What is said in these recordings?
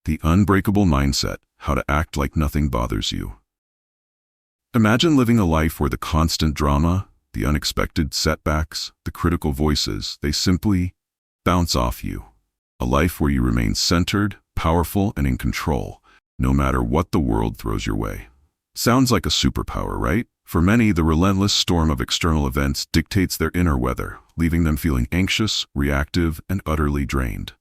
The Unbreakable Mindset, How to Act Like Nothing Bothers You. Imagine living a life where the constant drama, the unexpected setbacks, the critical voices, they simply bounce off you. A life where you remain centered, powerful, and in control, no matter what the world throws your way. Sounds like a superpower, right? For many, the relentless storm of external events dictates their inner weather, leaving them feeling anxious, reactive, and utterly drained.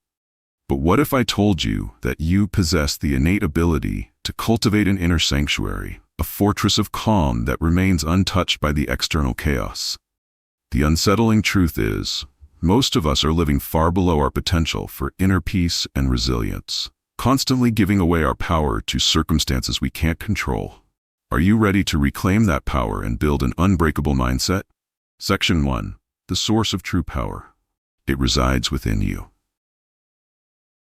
But what if I told you that you possess the innate ability to cultivate an inner sanctuary, a fortress of calm that remains untouched by the external chaos? The unsettling truth is, most of us are living far below our potential for inner peace and resilience, constantly giving away our power to circumstances we can't control. Are you ready to reclaim that power and build an unbreakable mindset? Section 1. The source of true power. It resides within you.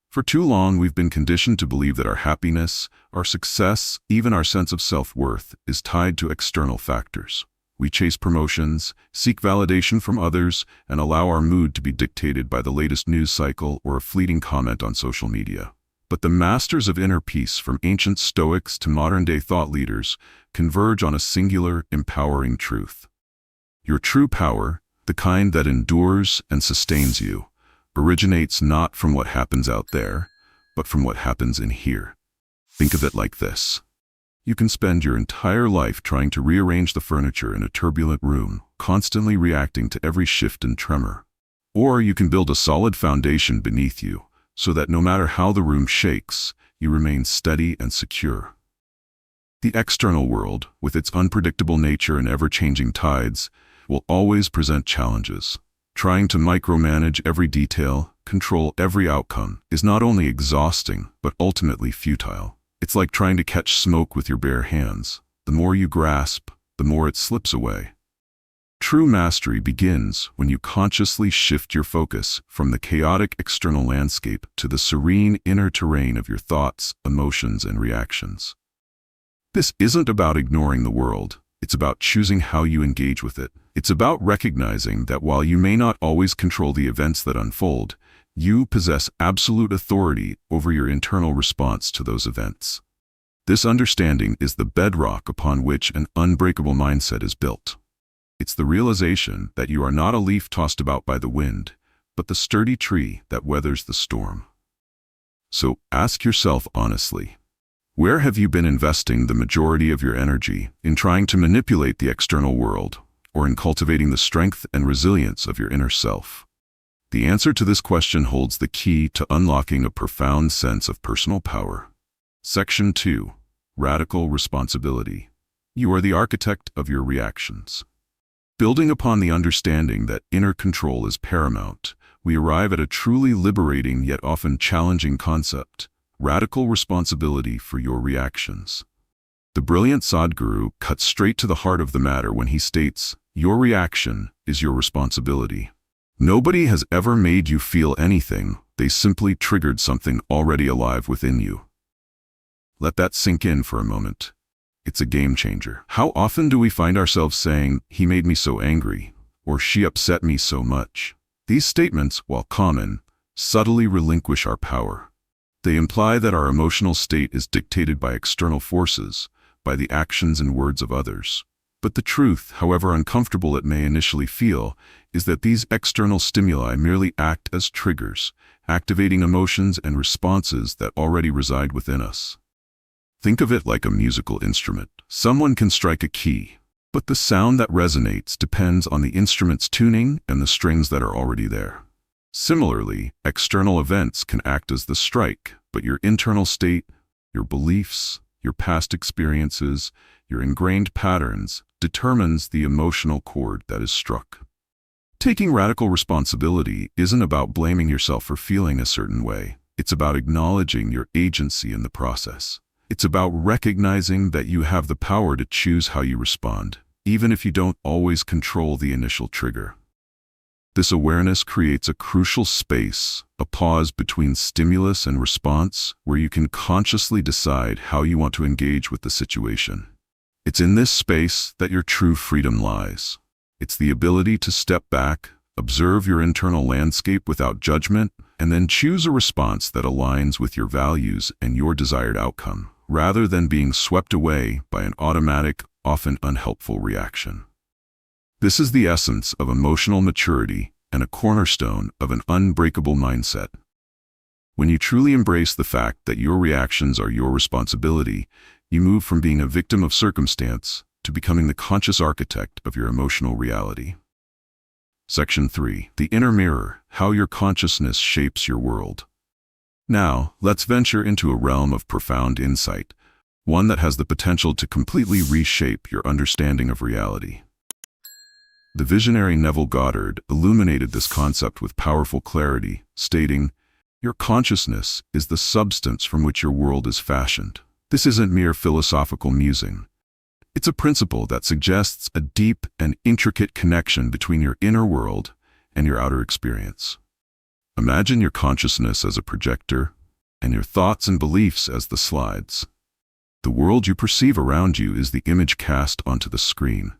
For too long, we've been conditioned to believe that our happiness, our success, even our sense of self-worth is tied to external factors. We chase promotions, seek validation from others, and allow our mood to be dictated by the latest news cycle or a fleeting comment on social media. But the masters of inner peace, from ancient Stoics to modern-day thought leaders, converge on a singular, empowering truth. Your true power, the kind that endures and sustains you, originates not from what happens out there, but from what happens in here. Think of it like this. You can spend your entire life trying to rearrange the furniture in a turbulent room, constantly reacting to every shift and tremor. Or you can build a solid foundation beneath you, so that no matter how the room shakes, you remain steady and secure. The external world, with its unpredictable nature and ever-changing tides, will always present challenges. Trying to micromanage every detail, control every outcome, is not only exhausting, but ultimately futile. It's like trying to catch smoke with your bare hands. The more you grasp, the more it slips away. True mastery begins when you consciously shift your focus from the chaotic external landscape to the serene inner terrain of your thoughts, emotions, and reactions. This isn't about ignoring the world. It's about choosing how you engage with it. It's about recognizing that while you may not always control the events that unfold, you possess absolute authority over your internal response to those events. This understanding is the bedrock upon which an unbreakable mindset is built. It's the realization that you are not a leaf tossed about by the wind, but the sturdy tree that weathers the storm. So ask yourself honestly, where have you been investing the majority of your energy, in trying to manipulate the external world, or in cultivating the strength and resilience of your inner self? The answer to this question holds the key to unlocking a profound sense of personal power. Section 2. Radical Responsibility. You are the architect of your reactions. Building upon the understanding that inner control is paramount, we arrive at a truly liberating yet often challenging concept: radical responsibility for your reactions. The brilliant Sadhguru cuts straight to the heart of the matter when he states, "Your reaction is your responsibility." Nobody has ever made you feel anything, they simply triggered something already alive within you. Let that sink in for a moment. It's a game changer. How often do we find ourselves saying, "He made me so angry," or "She upset me so much"? These statements, while common, subtly relinquish our power. They imply that our emotional state is dictated by external forces, by the actions and words of others. But the truth, however uncomfortable it may initially feel, is that these external stimuli merely act as triggers, activating emotions and responses that already reside within us. Think of it like a musical instrument. Someone can strike a key, but the sound that resonates depends on the instrument's tuning and the strings that are already there. Similarly, external events can act as the strike, but your internal state, your beliefs, your past experiences, your ingrained patterns determines the emotional chord that is struck. Taking radical responsibility isn't about blaming yourself for feeling a certain way. It's about acknowledging your agency in the process. It's about recognizing that you have the power to choose how you respond, even if you don't always control the initial trigger. This awareness creates a crucial space, a pause between stimulus and response, where you can consciously decide how you want to engage with the situation. It's in this space that your true freedom lies. It's the ability to step back, observe your internal landscape without judgment, and then choose a response that aligns with your values and your desired outcome, rather than being swept away by an automatic, often unhelpful reaction. This is the essence of emotional maturity and a cornerstone of an unbreakable mindset. When you truly embrace the fact that your reactions are your responsibility, you move from being a victim of circumstance to becoming the conscious architect of your emotional reality. Section 3. The Inner Mirror: How Your Consciousness Shapes Your World. Now, let's venture into a realm of profound insight, one that has the potential to completely reshape your understanding of reality. The visionary Neville Goddard illuminated this concept with powerful clarity, stating, "Your consciousness is the substance from which your world is fashioned." This isn't mere philosophical musing. It's a principle that suggests a deep and intricate connection between your inner world and your outer experience. Imagine your consciousness as a projector and your thoughts and beliefs as the slides. The world you perceive around you is the image cast onto the screen.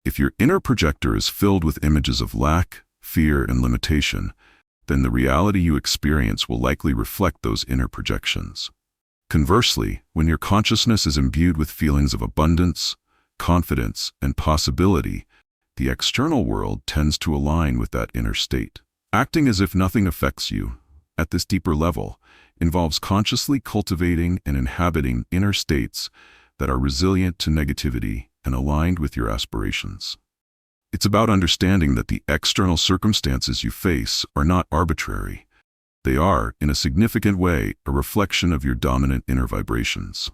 If your inner projector is filled with images of lack, fear, and limitation, then the reality you experience will likely reflect those inner projections. Conversely, when your consciousness is imbued with feelings of abundance, confidence, and possibility, the external world tends to align with that inner state. Acting as if nothing affects you, at this deeper level, involves consciously cultivating and inhabiting inner states that are resilient to negativity and aligned with your aspirations. It's about understanding that the external circumstances you face are not arbitrary. They are, in a significant way, a reflection of your dominant inner vibrations.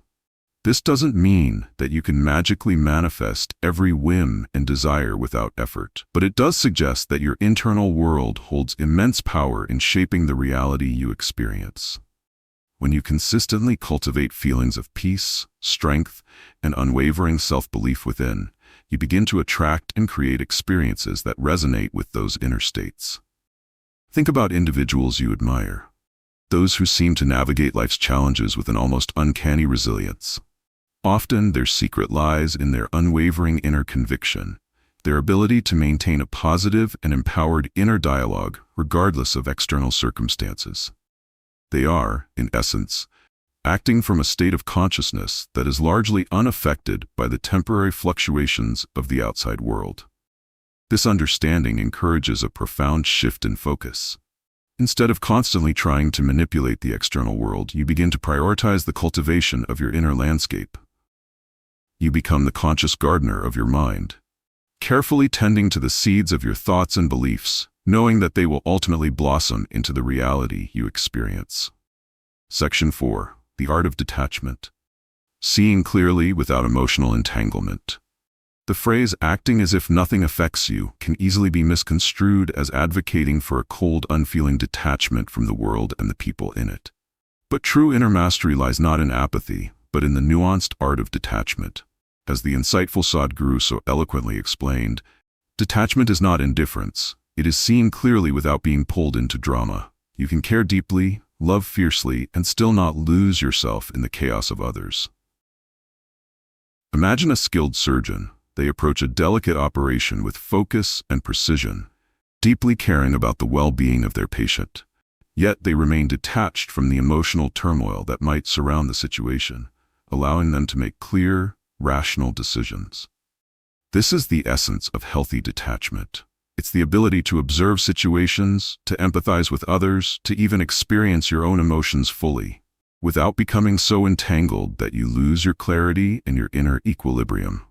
This doesn't mean that you can magically manifest every whim and desire without effort, but it does suggest that your internal world holds immense power in shaping the reality you experience. When you consistently cultivate feelings of peace, strength, and unwavering self-belief within, you begin to attract and create experiences that resonate with those inner states. Think about individuals you admire, those who seem to navigate life's challenges with an almost uncanny resilience. Often, their secret lies in their unwavering inner conviction, their ability to maintain a positive and empowered inner dialogue regardless of external circumstances. They are, in essence, acting from a state of consciousness that is largely unaffected by the temporary fluctuations of the outside world. This understanding encourages a profound shift in focus. Instead of constantly trying to manipulate the external world, you begin to prioritize the cultivation of your inner landscape. You become the conscious gardener of your mind, carefully tending to the seeds of your thoughts and beliefs, knowing that they will ultimately blossom into the reality you experience. Section 4. The Art of Detachment. Seeing clearly without emotional entanglement. The phrase "acting as if nothing affects you" can easily be misconstrued as advocating for a cold, unfeeling detachment from the world and the people in it. But true inner mastery lies not in apathy, but in the nuanced art of detachment. As the insightful Sadhguru so eloquently explained, detachment is not indifference. It is seeing clearly without being pulled into drama. You can care deeply, love fiercely, and still not lose yourself in the chaos of others. Imagine a skilled surgeon. They approach a delicate operation with focus and precision, deeply caring about the well-being of their patient. Yet they remain detached from the emotional turmoil that might surround the situation, allowing them to make clear, rational decisions. This is the essence of healthy detachment. It's the ability to observe situations, to empathize with others, to even experience your own emotions fully, without becoming so entangled that you lose your clarity and your inner equilibrium.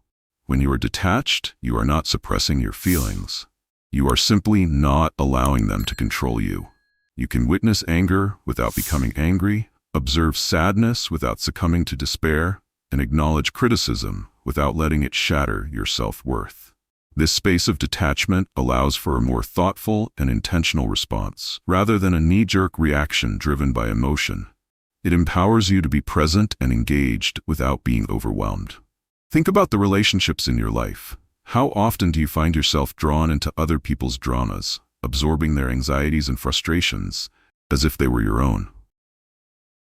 When you are detached, you are not suppressing your feelings. You are simply not allowing them to control you. You can witness anger without becoming angry, observe sadness without succumbing to despair, and acknowledge criticism without letting it shatter your self-worth. This space of detachment allows for a more thoughtful and intentional response, rather than a knee-jerk reaction driven by emotion. It empowers you to be present and engaged without being overwhelmed. Think about the relationships in your life. How often do you find yourself drawn into other people's dramas, absorbing their anxieties and frustrations as if they were your own?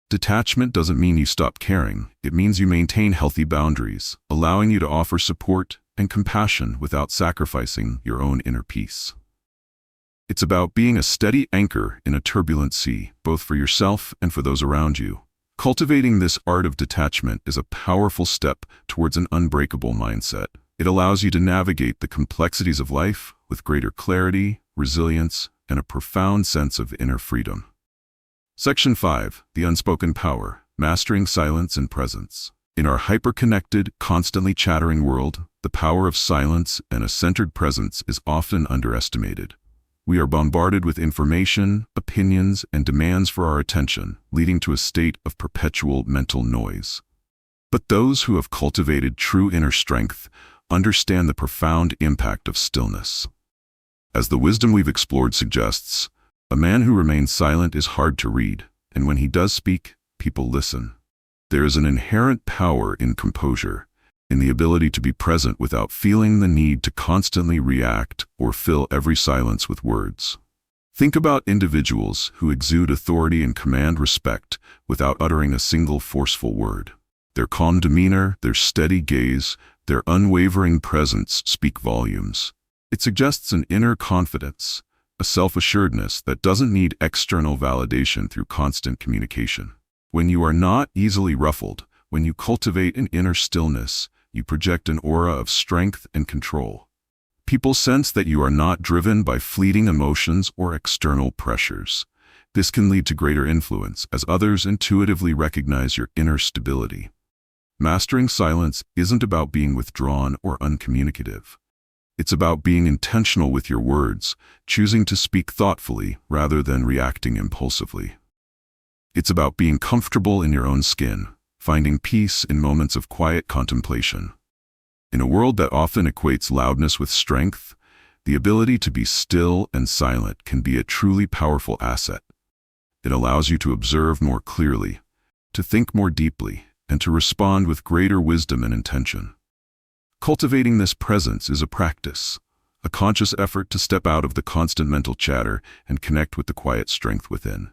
Detachment doesn't mean you stop caring. It means you maintain healthy boundaries, allowing you to offer support and compassion without sacrificing your own inner peace. It's about being a steady anchor in a turbulent sea, both for yourself and for those around you. Cultivating this art of detachment is a powerful step towards an unbreakable mindset. It allows you to navigate the complexities of life with greater clarity, resilience, and a profound sense of inner freedom. Section 5. The Unspoken Power, Mastering Silence and Presence. In our hyper-connected, constantly chattering world, the power of silence and a centered presence is often underestimated. We are bombarded with information, opinions, and demands for our attention, leading to a state of perpetual mental noise. But those who have cultivated true inner strength understand the profound impact of stillness. As the wisdom we've explored suggests, a man who remains silent is hard to read, and when he does speak, people listen. There is an inherent power in composure, in the ability to be present without feeling the need to constantly react or fill every silence with words. Think about individuals who exude authority and command respect without uttering a single forceful word. Their calm demeanor, their steady gaze, their unwavering presence speak volumes. It suggests an inner confidence, a self-assuredness that doesn't need external validation through constant communication. When you are not easily ruffled, when you cultivate an inner stillness, you project an aura of strength and control. People sense that you are not driven by fleeting emotions or external pressures. This can lead to greater influence, as others intuitively recognize your inner stability. Mastering silence isn't about being withdrawn or uncommunicative. It's about being intentional with your words, choosing to speak thoughtfully rather than reacting impulsively. It's about being comfortable in your own skin, finding peace in moments of quiet contemplation. In a world that often equates loudness with strength, the ability to be still and silent can be a truly powerful asset. It allows you to observe more clearly, to think more deeply, and to respond with greater wisdom and intention. Cultivating this presence is a practice, a conscious effort to step out of the constant mental chatter and connect with the quiet strength within.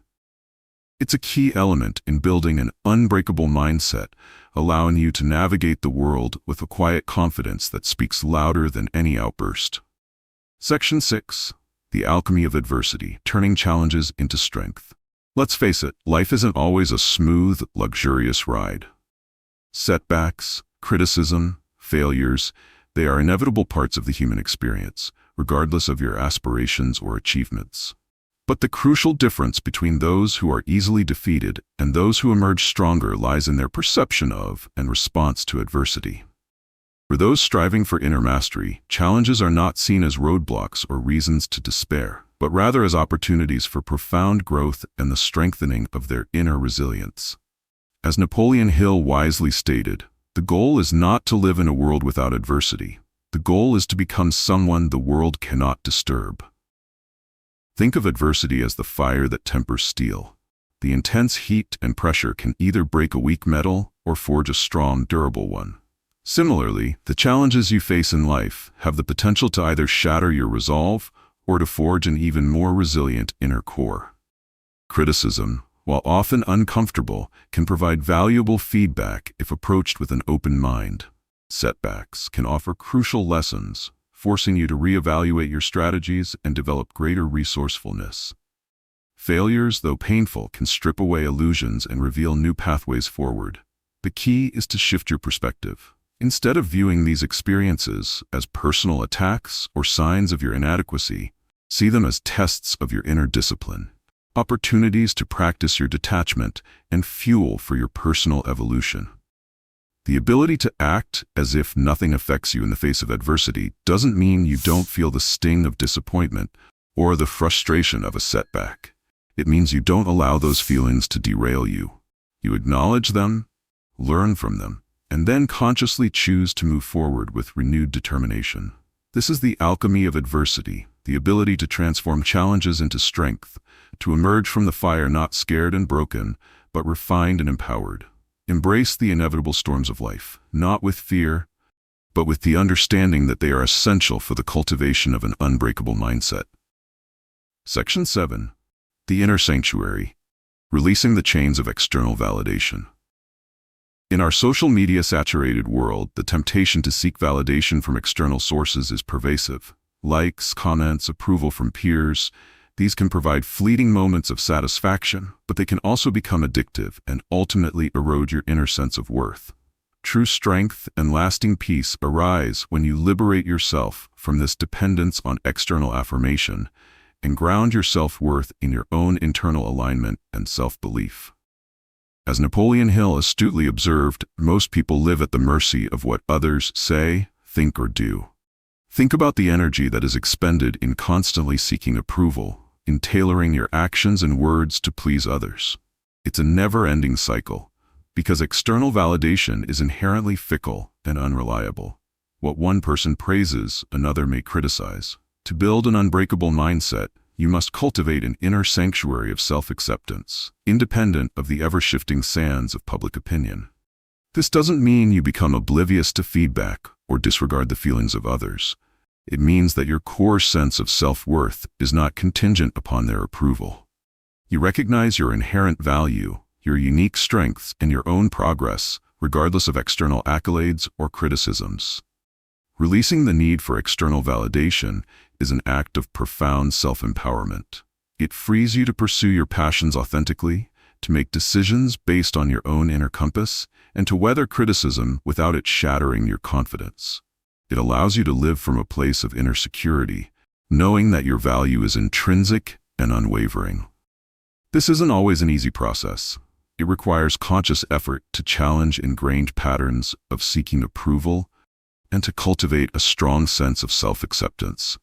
It's a key element in building an unbreakable mindset, allowing you to navigate the world with a quiet confidence that speaks louder than any outburst. Section 6. The Alchemy of Adversity, Turning Challenges into Strength. Let's face it, life isn't always a smooth, luxurious ride. Setbacks, criticism, failures, they are inevitable parts of the human experience, regardless of your aspirations or achievements. But the crucial difference between those who are easily defeated and those who emerge stronger lies in their perception of and response to adversity. For those striving for inner mastery, challenges are not seen as roadblocks or reasons to despair, but rather as opportunities for profound growth and the strengthening of their inner resilience. As Napoleon Hill wisely stated, the goal is not to live in a world without adversity. The goal is to become someone the world cannot disturb. Think of adversity as the fire that tempers steel. The intense heat and pressure can either break a weak metal or forge a strong, durable one. Similarly, the challenges you face in life have the potential to either shatter your resolve or to forge an even more resilient inner core. Criticism, while often uncomfortable, can provide valuable feedback if approached with an open mind. Setbacks can offer crucial lessons, forcing you to reevaluate your strategies and develop greater resourcefulness. Failures, though painful, can strip away illusions and reveal new pathways forward. The key is to shift your perspective. Instead of viewing these experiences as personal attacks or signs of your inadequacy, see them as tests of your inner discipline, opportunities to practice your detachment and fuel for your personal evolution. The ability to act as if nothing affects you in the face of adversity doesn't mean you don't feel the sting of disappointment or the frustration of a setback. It means you don't allow those feelings to derail you. You acknowledge them, learn from them, and then consciously choose to move forward with renewed determination. This is the alchemy of adversity, the ability to transform challenges into strength, to emerge from the fire not scared and broken, but refined and empowered. Embrace the inevitable storms of life, not with fear, but with the understanding that they are essential for the cultivation of an unbreakable mindset. Section 7. The Inner Sanctuary, Releasing the Chains of External Validation. In our social media-saturated world, the temptation to seek validation from external sources is pervasive. Likes, comments, approval from peers, these can provide fleeting moments of satisfaction, but they can also become addictive and ultimately erode your inner sense of worth. True strength and lasting peace arise when you liberate yourself from this dependence on external affirmation and ground your self-worth in your own internal alignment and self-belief. As Napoleon Hill astutely observed, most people live at the mercy of what others say, think, or do. Think about the energy that is expended in constantly seeking approval, in tailoring your actions and words to please others. It's a never-ending cycle, because external validation is inherently fickle and unreliable. What one person praises, another may criticize. To build an unbreakable mindset, you must cultivate an inner sanctuary of self-acceptance, independent of the ever-shifting sands of public opinion. This doesn't mean you become oblivious to feedback or disregard the feelings of others. It means that your core sense of self-worth is not contingent upon their approval. You recognize your inherent value, your unique strengths, and your own progress, regardless of external accolades or criticisms. Releasing the need for external validation is an act of profound self-empowerment. It frees you to pursue your passions authentically, to make decisions based on your own inner compass, and to weather criticism without it shattering your confidence. It allows you to live from a place of inner security, knowing that your value is intrinsic and unwavering. This isn't always an easy process. It requires conscious effort to challenge ingrained patterns of seeking approval and to cultivate a strong sense of self-acceptance.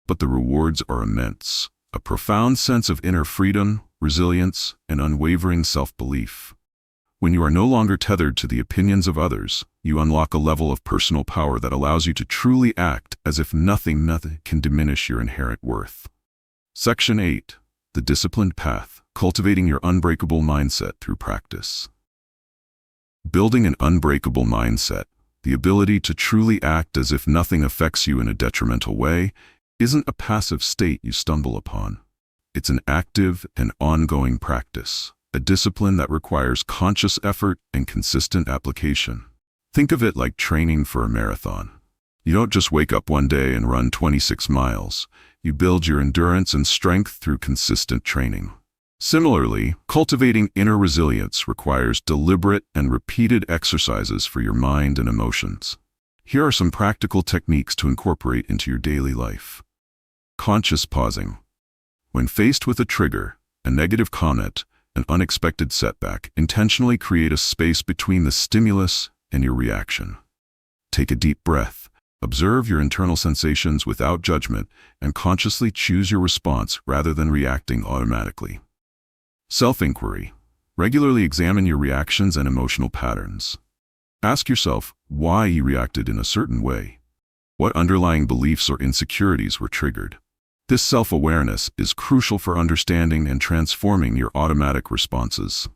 But the rewards are immense. A profound sense of inner freedom, resilience, and unwavering self-belief. When you are no longer tethered to the opinions of others, you unlock a level of personal power that allows you to truly act as if nothing can diminish your inherent worth. Section 8. The Disciplined Path, Cultivating Your Unbreakable Mindset Through Practice. Building an unbreakable mindset, the ability to truly act as if nothing affects you in a detrimental way, isn't a passive state you stumble upon. It's an active and ongoing practice, a discipline that requires conscious effort and consistent application. Think of it like training for a marathon. You don't just wake up one day and run 26 miles. You build your endurance and strength through consistent training. Similarly, cultivating inner resilience requires deliberate and repeated exercises for your mind and emotions. Here are some practical techniques to incorporate into your daily life. Conscious pausing. When faced with a trigger, a negative comment, an unexpected setback, intentionally create a space between the stimulus and your reaction. Take a deep breath. Observe your internal sensations without judgment and consciously choose your response rather than reacting automatically. Self-inquiry. Regularly examine your reactions and emotional patterns. Ask yourself why you reacted in a certain way. What underlying beliefs or insecurities were triggered? This self-awareness is crucial for understanding and transforming your automatic responses.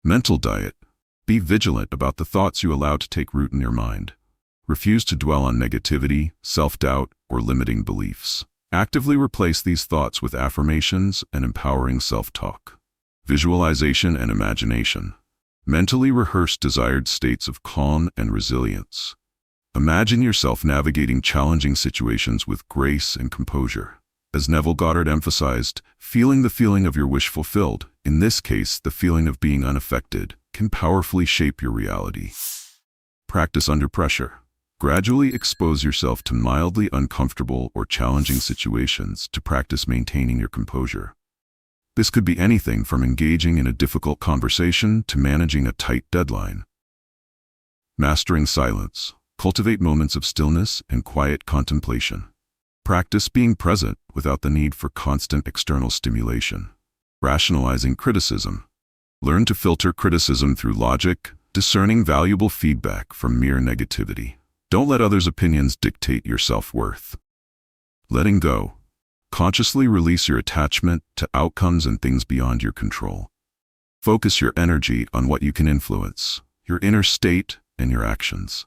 Mental diet. Be vigilant about the thoughts you allow to take root in your mind. Refuse to dwell on negativity, self-doubt, or limiting beliefs. Actively replace these thoughts with affirmations and empowering self-talk. Visualization and imagination. Mentally rehearse desired states of calm and resilience. Imagine yourself navigating challenging situations with grace and composure. As Neville Goddard emphasized, feeling the feeling of your wish fulfilled, in this case the feeling of being unaffected, can powerfully shape your reality. Practice under pressure. Gradually expose yourself to mildly uncomfortable or challenging situations to practice maintaining your composure. This could be anything from engaging in a difficult conversation to managing a tight deadline. Mastering silence. Cultivate moments of stillness and quiet contemplation. Practice being present without the need for constant external stimulation. Rationalizing criticism. Learn to filter criticism through logic, discerning valuable feedback from mere negativity. Don't let others' opinions dictate your self-worth. Letting go. Consciously release your attachment to outcomes and things beyond your control. Focus your energy on what you can influence, your inner state and your actions.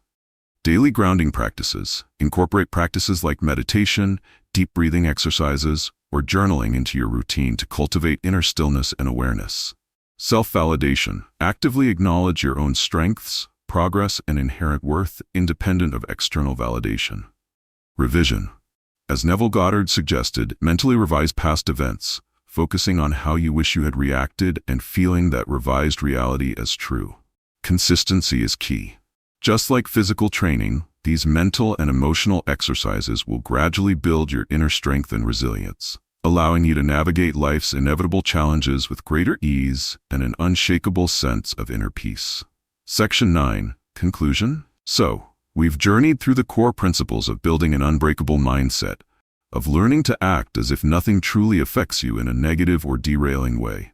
Daily grounding practices. Incorporate practices like meditation, deep breathing exercises, or journaling into your routine to cultivate inner stillness and awareness. Self-validation. Actively acknowledge your own strengths, progress, and inherent worth, independent of external validation. Revision. As Neville Goddard suggested, mentally revise past events, focusing on how you wish you had reacted and feeling that revised reality as true. Consistency is key. Just like physical training, these mental and emotional exercises will gradually build your inner strength and resilience, allowing you to navigate life's inevitable challenges with greater ease and an unshakable sense of inner peace. Section 9. Conclusion. So, we've journeyed through the core principles of building an unbreakable mindset, of learning to act as if nothing truly affects you in a negative or derailing way.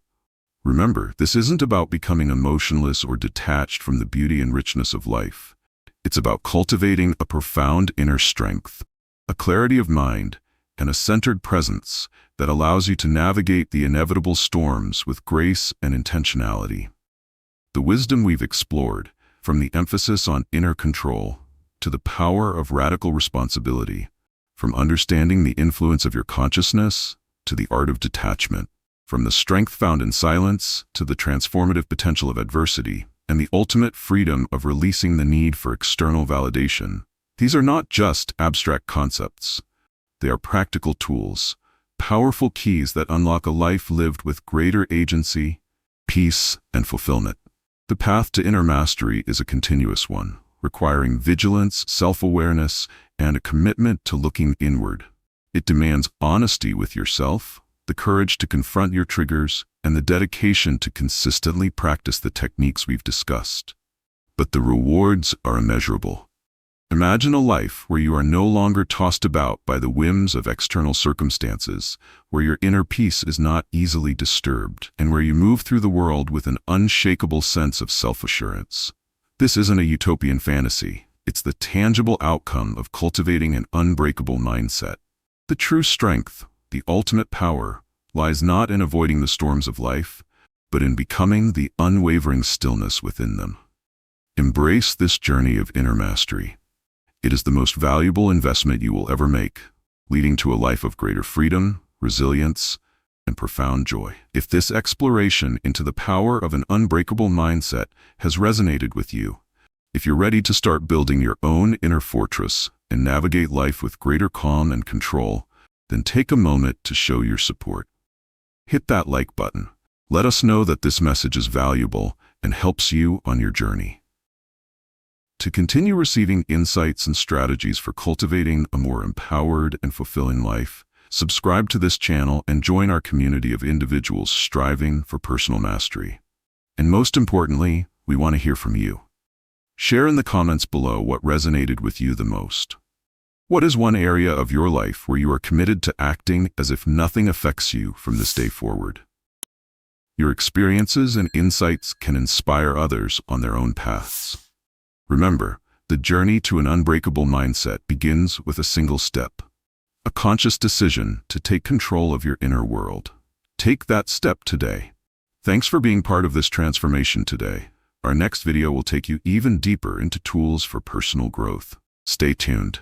Remember, this isn't about becoming emotionless or detached from the beauty and richness of life. It's about cultivating a profound inner strength, a clarity of mind, and a centered presence that allows you to navigate the inevitable storms with grace and intentionality. The wisdom we've explored, from the emphasis on inner control to the power of radical responsibility, from understanding the influence of your consciousness to the art of detachment, from the strength found in silence to the transformative potential of adversity, and the ultimate freedom of releasing the need for external validation. These are not just abstract concepts. They are practical tools, powerful keys that unlock a life lived with greater agency, peace, and fulfillment. The path to inner mastery is a continuous one, requiring vigilance, self-awareness, and a commitment to looking inward. It demands honesty with yourself, the courage to confront your triggers, and the dedication to consistently practice the techniques we've discussed. But the rewards are immeasurable. Imagine a life where you are no longer tossed about by the whims of external circumstances, where your inner peace is not easily disturbed, and where you move through the world with an unshakable sense of self-assurance. This isn't a utopian fantasy. It's the tangible outcome of cultivating an unbreakable mindset. The true strength, the ultimate power, lies not in avoiding the storms of life, but in becoming the unwavering stillness within them. Embrace this journey of inner mastery. It is the most valuable investment you will ever make, leading to a life of greater freedom, resilience, and profound joy. If this exploration into the power of an unbreakable mindset has resonated with you, if you're ready to start building your own inner fortress and navigate life with greater calm and control, then take a moment to show your support. Hit that like button. Let us know that this message is valuable and helps you on your journey. To continue receiving insights and strategies for cultivating a more empowered and fulfilling life, subscribe to this channel and join our community of individuals striving for personal mastery. And most importantly, we want to hear from you. Share in the comments below what resonated with you the most. What is one area of your life where you are committed to acting as if nothing affects you from this day forward? Your experiences and insights can inspire others on their own paths. Remember, the journey to an unbreakable mindset begins with a single step, a conscious decision to take control of your inner world. Take that step today. Thanks for being part of this transformation today. Our next video will take you even deeper into tools for personal growth. Stay tuned.